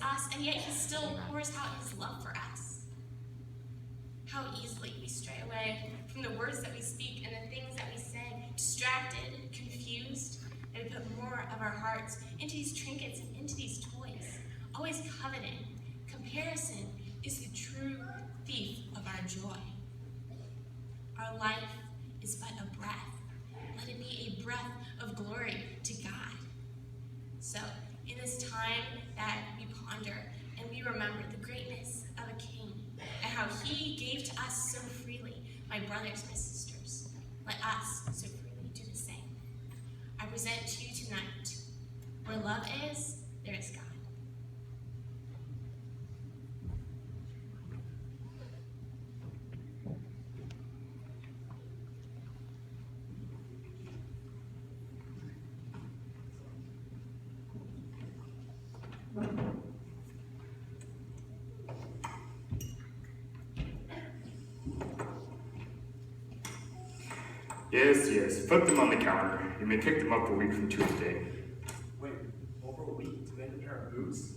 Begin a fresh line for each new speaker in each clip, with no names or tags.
us, and yet he still pours out his love for us. How easily we stray away from the words that we speak and the things that we say, distracted, confused, and we put more of our hearts into these trinkets and into these toys, always coveting. Comparison is the true thief of our joy. Our life is but a breath. Let it be a breath of glory to God. So, in this time that we ponder and we remember the greatness of a king and how he gave to us so freely, my brothers, my sisters, let us so freely do the same. I present to you tonight, where love is, there is God.
Yes, put them on the counter. You may pick them up a week from Tuesday.
Wait, over a week to make a pair of boots?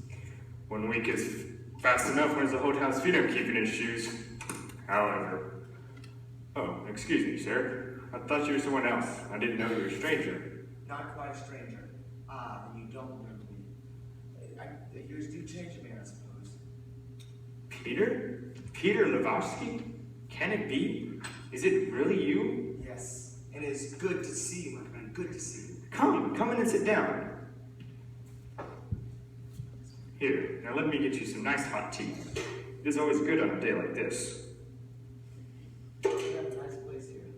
1 week is fast enough when it's the whole town's feet I'm keeping in shoes. However, oh, excuse me, sir. I thought you were someone else. I didn't know you were a stranger.
Not quite a stranger. Ah, then you don't remember me. Years do change a man, I suppose.
Peter? Peter Levowski? Can it be? Is it really you?
Yes, and it is good to see you, my friend. Good to see you.
Come in and sit down. Here, now let me get you some nice hot tea. It is always good on a day like this.
You have a nice place here.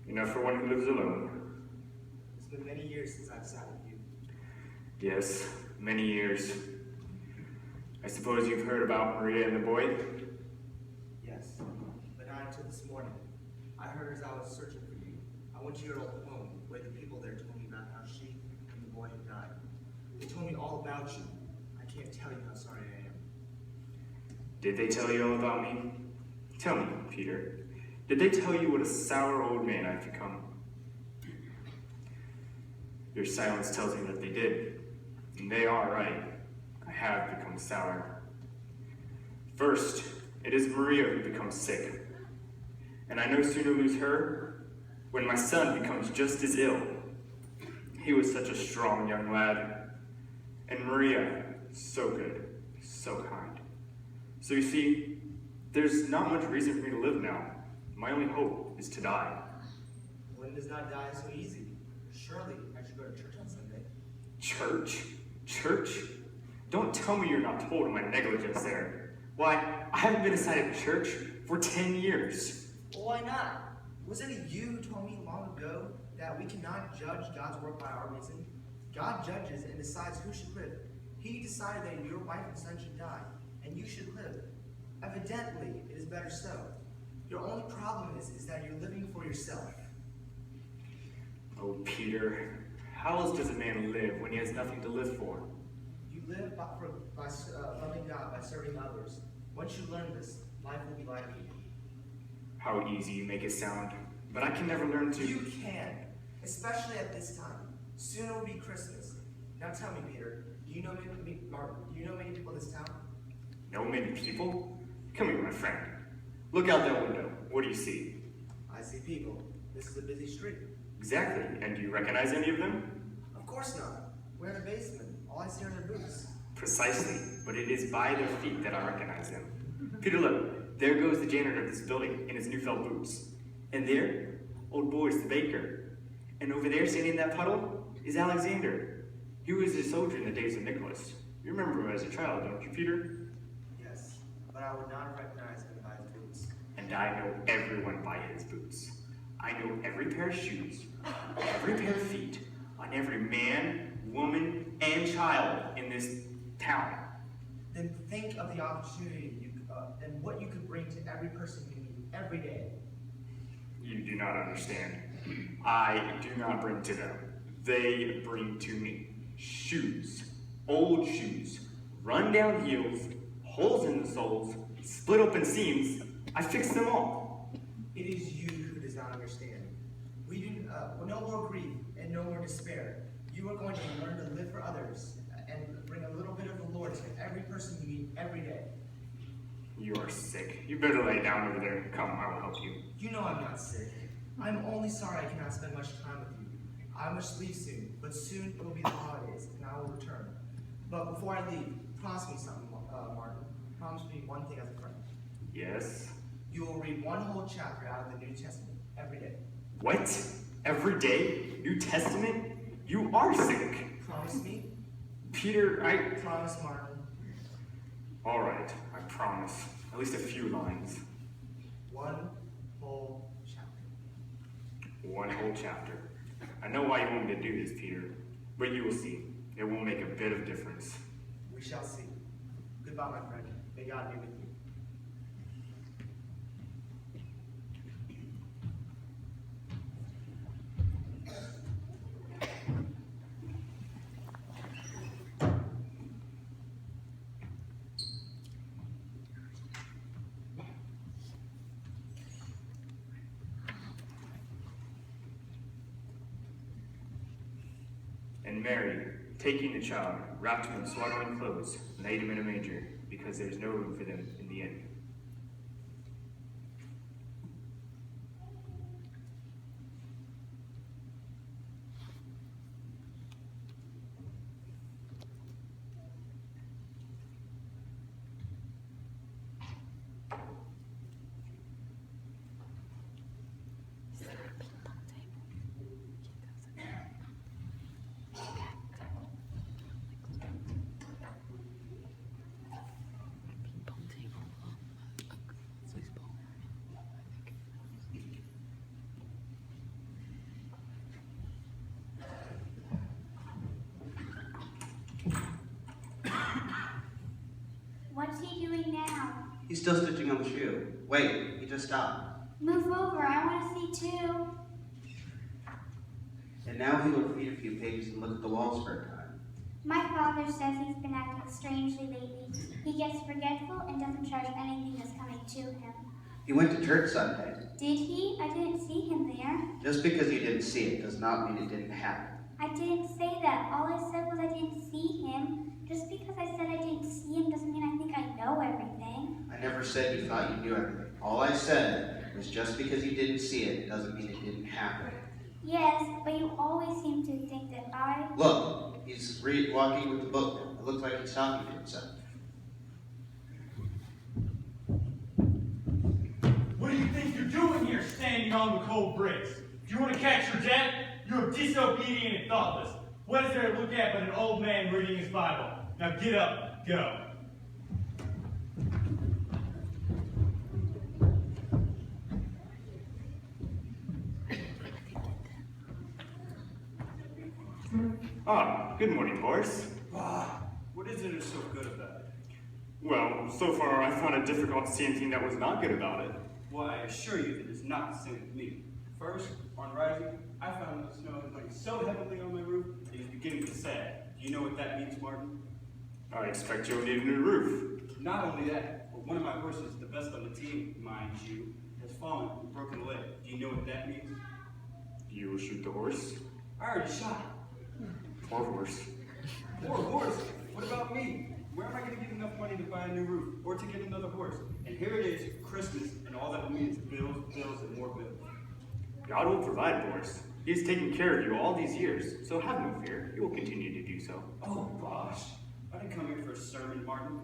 Enough for one who lives alone.
It's been many years since I've sat with you.
Yes, many years. I suppose you've heard about Maria and the boy?
Yes, but not until this morning. I heard as I was searching for you. I went to your old home, where the people there told me about how she and the boy had died. They told me all about you. I can't tell you how sorry I am.
Did they tell you all about me? Tell me, Peter. Did they tell you what a sour old man I've become? Your silence tells me that they did. And they are right. I have become sour. First, it is Maria who becomes sick. And I no sooner lose her when my son becomes just as ill. He was such a strong young lad. And Maria, so good, so kind. So you see, there's not much reason for me to live now. My only hope is to die.
One does not die so easy. Surely I should go to church on Sunday.
Church? Church? Don't tell me you're not told of my negligence there. Why, I haven't been inside a church for 10 years.
Well, why not? Wasn't it you who told me long ago that we cannot judge God's work by our reason? God judges and decides who should live. He decided that your wife and son should die, and you should live. Evidently, it is better so. Your only problem is that you're living for yourself.
Oh, Peter, how else does a man live when he has nothing to live for?
You live by loving God, by serving others. Once you learn this, life will be life.
How easy you make it sound, but I can never learn to...
You can, especially at this time. Soon it will be Christmas. Now tell me, Peter, do you know many people in this town?
Know many people? Come here, my friend. Look out that window. What do you see?
I see people. This is a busy street.
Exactly. And do you recognize any of them?
Of course not. We're in the basement. All I see are their boots.
Precisely. But it is by their feet that I recognize them. Peter, look. There goes the janitor of this building in his new felt boots. And there, old Boris the baker. And over there, standing in that puddle, is Alexander. He was a soldier in the days of Nicholas. You remember him as a child, don't you, Peter?
Yes, but I would not recognize him by his boots.
And I know everyone by his boots. I know every pair of shoes, every pair of feet, on every man, woman, and child in this town.
Then think of the opportunity and what you could bring to every person you meet every day.
You do not understand. I do not bring to them. They bring to me shoes, old shoes, run-down heels, holes in the soles, split open seams. I fix them all.
It is you who does not understand. We do no more grief and no more despair. You are going to learn to live for others and bring a little bit of the Lord to every person you meet every day.
You are sick. You better lay down over there. Come, I will help you.
You know I'm not sick. I'm only sorry I cannot spend much time with you. I must leave soon, but soon it will be the holidays, and I will return. But before I leave, promise me something, Martin. Promise me one thing as a friend.
Yes?
You will read one whole chapter out of the New Testament every day.
What? Every day? New Testament? You are sick.
Promise me?
Peter, I...
Promise, Martin.
All right, I promise. At least a few lines.
One whole chapter.
One whole chapter. I know why you want me to do this, Peter, but you will see. It won't make a bit of difference.
We shall see. Goodbye, my friend. May God be with you.
And Mary, taking the child, wrapped him in swaddling clothes, and laid him in a manger, because there is no room for them in the inn.
What's he doing now?
He's still stitching on the shoe. Wait, he just stopped.
Move over, I want to see too.
And now he will read a few pages and look at the walls for a time.
My father says he's been acting strangely lately. He gets forgetful and doesn't charge anything that's coming to him.
He went to church Sunday.
Did he? I didn't see him there.
Just because you didn't see it does not mean it didn't happen.
I didn't say that. All I said was I didn't see him. Just because I said I didn't see him doesn't mean I think I know everything.
I never said you thought you knew everything. All I said was just because you didn't see it doesn't mean it didn't happen.
Yes, but you always seem to think that I...
Look, he's walking with the book now. It looks like he's talking to himself.
What do you think you're doing here, standing on the cold bricks? Do you want to catch your death? You're disobedient and thoughtless. What is there to look at but an old man reading his Bible? Now get up, go.
Ah, good morning, Boris.
What is it that's so good about it?
Well, so far I found it difficult to see anything that was not good about it.
Well, I assure you that it's not the same with me. First, on rising, I found the snow is laying so heavily on my roof, it is beginning to sag. Do you know what that means, Martin?
I expect you'll need a new roof.
Not only that, but one of my horses, the best on the team, mind you, has fallen and broken a leg. Do you know what that means?
You will shoot the horse?
I already shot it.
Poor horse.
Poor horse? What about me? Where am I going to get enough money to buy a new roof or to get another horse? And here it is, Christmas, and all that will mean is bills, bills, and more bills.
God will provide, Boris. He has taken care of you all these years, so have no fear. He will continue to do so.
Oh, gosh. I didn't come here for a sermon, Martin.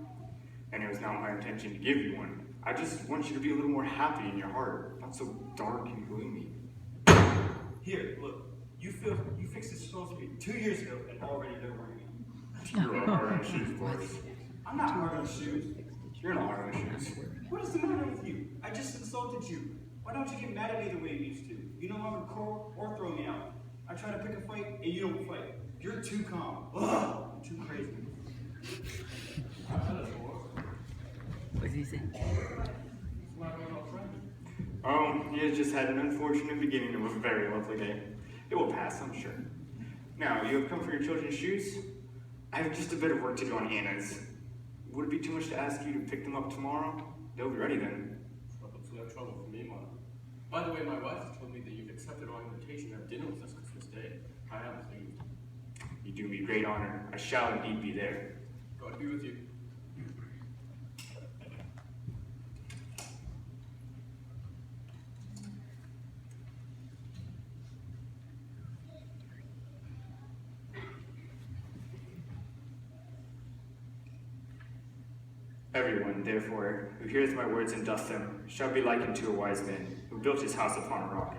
And it was not my intention to give you one. I just want you to be a little more happy in your heart, not so dark and gloomy.
Here, look. You fixed this supposed to be 2 years ago, and already they're wearing it.
You are hard on shoes, Boris.
I'm not hard on shoes.
You're not hard on shoes.
What is the matter with you? I just insulted you. Why don't you get mad at me the way you used to? You no longer call or throw me out. I try to pick a fight, and you don't fight. You're too calm. Ugh, I'm too crazy.
What did he say?
You just had an unfortunate beginning of a very lovely day. It will pass, I'm sure. Now, you have come for your children's shoes? I have just a bit of work to do on Anna's. Would it be too much to ask you to pick them up tomorrow? They'll be ready then.
It's no trouble for me, Mom. By the way, my wife has told me that you've accepted our invitation to have dinner with us Christmas Day. I am pleased.
You do me great honor. I shall indeed be there.
God be with you.
Everyone, therefore, who hears my words and doth them, shall be likened to a wise man, who built his house upon a rock.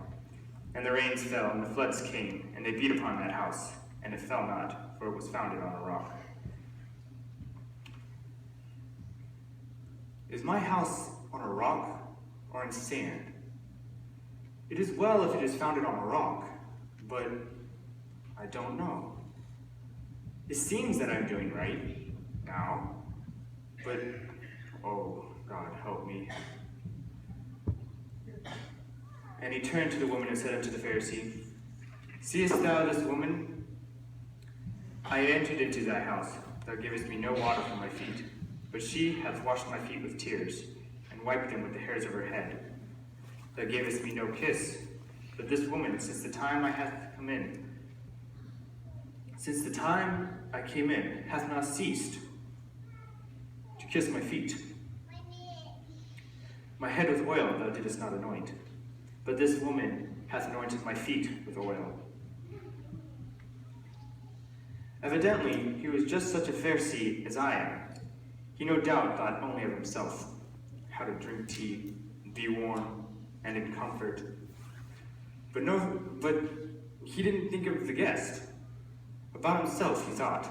And the rains fell, and the floods came, and they beat upon that house, and it fell not, for it was founded on a rock. Is my house on a rock or in sand? It is well if it is founded on a rock, but I don't know. It seems that I'm doing right now, but oh, God, help me. And he turned to the woman and said unto the Pharisee, Seest thou this woman? I entered into thy house. Thou gavest me no water for my feet, but she hath washed my feet with tears, and wiped them with the hairs of her head. Thou gavest me no kiss, but this woman, since the time I came in, hath not ceased to kiss my feet. My head with oil thou didst not anoint, but this woman hath anointed my feet with oil. Evidently, he was just such a Pharisee as I am. He no doubt thought only of himself, how to drink tea, be warm, and in comfort. But he didn't think of the guest. About himself he thought.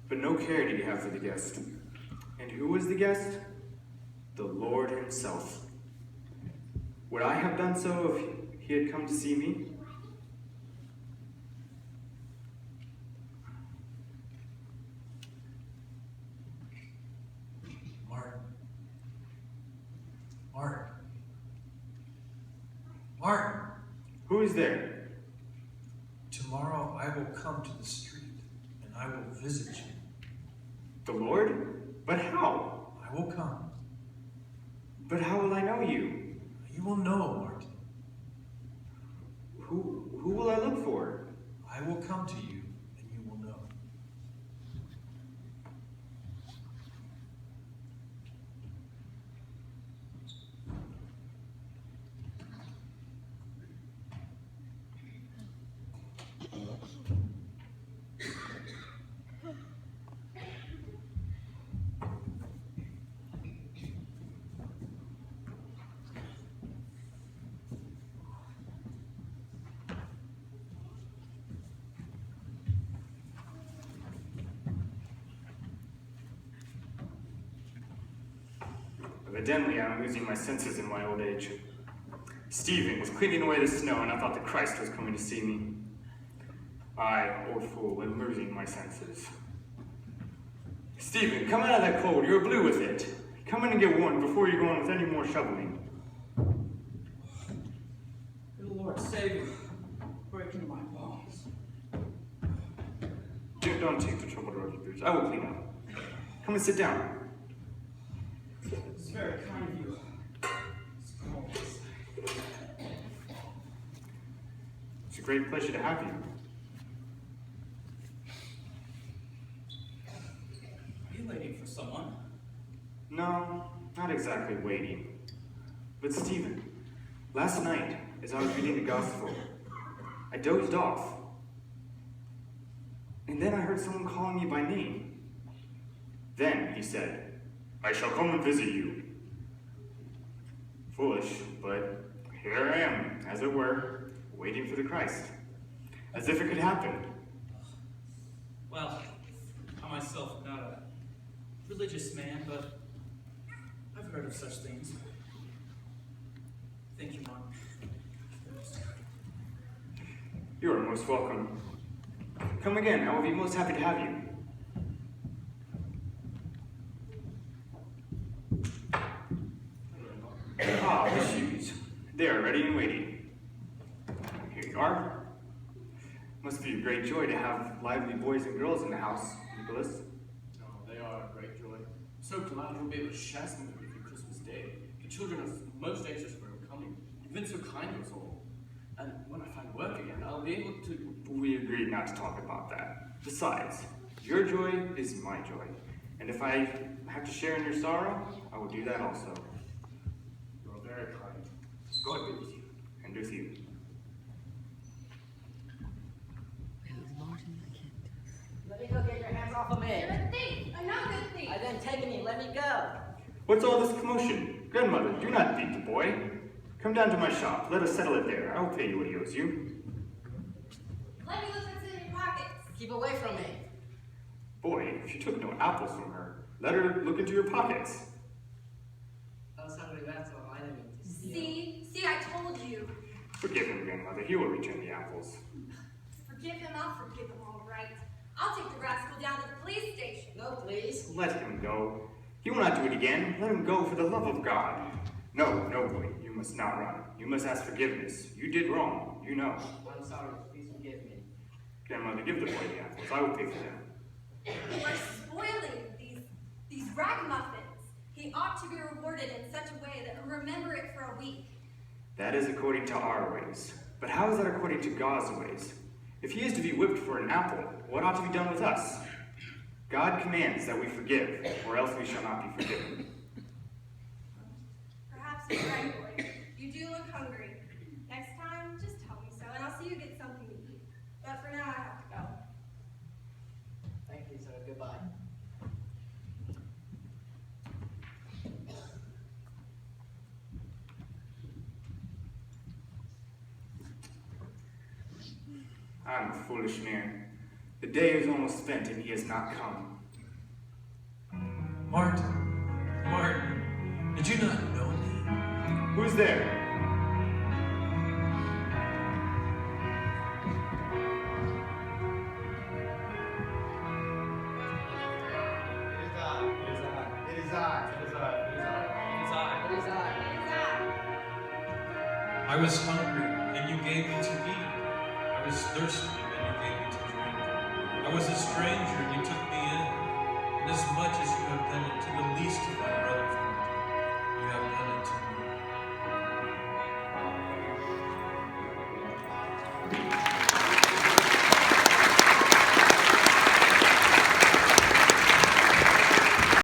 But no care did he have for the guest. And who was the guest? The Lord himself. Would I have done so if he had come to see me?
Martin.
Who is there?
Tomorrow I will come to the street, and I will visit you.
The Lord? But how?
I will come.
But how will I know you?
You will know, Martin.
Who will I look for?
I will come to you, and you will know.
Evidently, I'm losing my senses in my old age. Stephen was cleaning away the snow, and I thought the Christ was coming to see me. I, old fool, am losing my senses. Stephen, come out of that cold. You're blue with it. Come in and get warm before you go on with any more shoveling.
Good Lord, save you. Breaking my bones.
Don't take the trouble to rub your boots. I will clean up. Come and sit down.
It's very kind of you. It's cold.
It's a great pleasure to have you.
Are you waiting for someone?
No, not exactly waiting. But Stephen, last night, as I was reading the gospel, I dozed off. And then I heard someone calling me by name. Then he said, I shall come and visit you. Foolish, but here I am, as it were, waiting for the Christ. As if it could happen.
Well, I myself am not a religious man, but I've heard of such things. Thank you, Mom.
You are most welcome. Come again, I will be most happy to have you. Ah, the shoes. They are ready and waiting. Here you are. Must be a great joy to have lively boys and girls in the house, Nicholas.
Oh, they are a great joy. So glad you'll be able to share some of it for Christmas Day. The children are most anxious for your coming. You've been so kind to us all. And when I find work again, I'll be able to...
We agreed not to talk about that. Besides, your joy is my joy. And if I have to share in your sorrow, I will do that also.
You are very kind. God be with you.
And with you.
Wait, it was Martin? I can't.
Let me go get your hands off of me.
You're a thief, another thief.
I didn't taking me. Let me go.
What's all this commotion? Grandmother, do not beat the boy. Come down to my shop. Let us settle it there. I will pay you what he owes you.
Let me look what's in your pockets.
Keep away from me.
Boy, if you took no apples from her, let her look into your pockets.
I was hungry, that's all. I didn't mean to steal.
See, I told you.
Forgive him, grandmother. He will return the apples.
Forgive him, I'll forgive him all right. I'll take the rascal down to the police station.
No, please.
Let him go. He will not do it again. Let him go for the love of God. No, boy, you must not run. You must ask forgiveness. You did wrong. You know.
I'm sorry. Please forgive me.
Grandmother, give the boy the apples. I will pay for them.
You are spoiling these ragamuffins. He ought to be rewarded in such a way that he'll remember it for a week.
That is according to our ways. But how is that according to God's ways? If he is to be whipped for an apple, what ought to be done with us? God commands that we forgive, or else we shall not be forgiven.
Perhaps you're right, boy. You do look hungry. Next time, just tell me so, and I'll see you get something to eat. But for now, I have to go.
Thank you, sir. Goodbye.
I'm a foolish man. The day is almost spent and he has not come.
Martin, did you not know me?
Who's there?
It is I.
I was hungry, and you gave me to eat. I was thirsty, and you gave me to drink. I was a stranger, and you took me in. And as much as you have done it to the least of my brothers, you have done it to me.